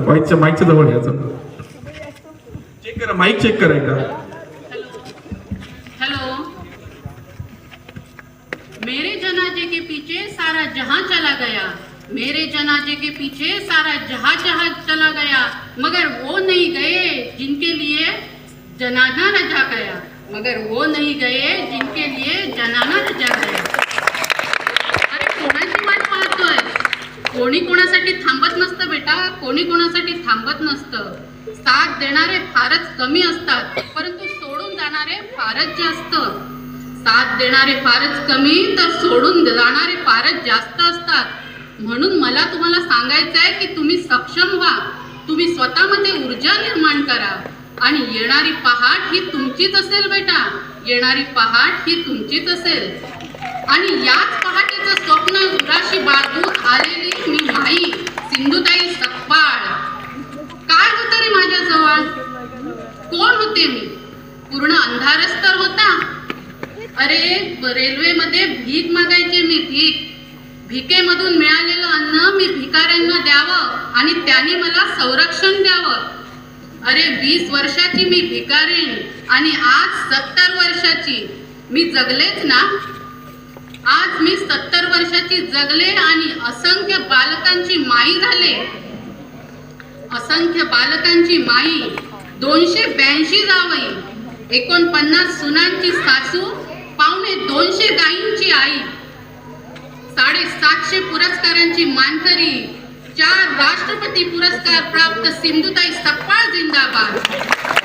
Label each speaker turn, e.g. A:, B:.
A: माईकच्या जवळ यायचं. चेक करा, माईक चेक करा एकदा.
B: हेलो, मेरे जनाजे के पीछे सारा जहां चला गया, मेरे जनाजे के पीछे सारा जहां जहां चला गया, मगर वो नहीं गए जिनके लिए जनाना रजा गया, मगर वो नहीं गए जिनके लिए जनाना रजा गया. अरे कोणाची वाट पाहतोय? कोणी कोणासाठी थांबत नसतं बेटा, कोणी कोणासाठी थांबत नसतं. साथ देणारे फारच कमी असतात, परंतु सोडून जाणारे फारच जास्त. साथ देणारे फारच कमी तर सोडून जाणारे फारच जास्त असतात. म्हणून मला तुम्हाला सांगायचं आहे की तुम्ही सक्षम व्हा, तुम्ही स्वतःमध्ये ऊर्जा निर्माण करा आणि येणारी पहाट ही तुमचीच असेल बेटा, येणारी पहाट ही तुमचीच असेल. आणि याच पहाटेचं स्वप्न उराशी बाळगून आलेली मी माई सिंधुताई सकपाळ. काय होतं रे माझ्याजवळ? कोण होते मी? पूर्ण अंधारच तर होता. अरे रेल्वेमध्ये भीक मागायचे मी, भीक. भिकेमधून मिळालेलं अन्न मी भिकाऱ्यांना द्यावं आणि त्यांनी मला संरक्षण द्यावं. अरे 20 वर्षाची मी भिकारीण आणि आज 70 वर्षाची. मी जगलेच ना. आज मी 70 वर्षाची जगले आणि असंख्य बालकांची माई झाले. असंख्य बालकांची माई, 282 जावई, 49 सुनांची सासू, पावणे 200 गायींची आई, 750 पुरस्कारांची मानकरी, 4 राष्ट्रपती पुरस्कार प्राप्त सिंधुताई सकपाळ जिंदाबाद.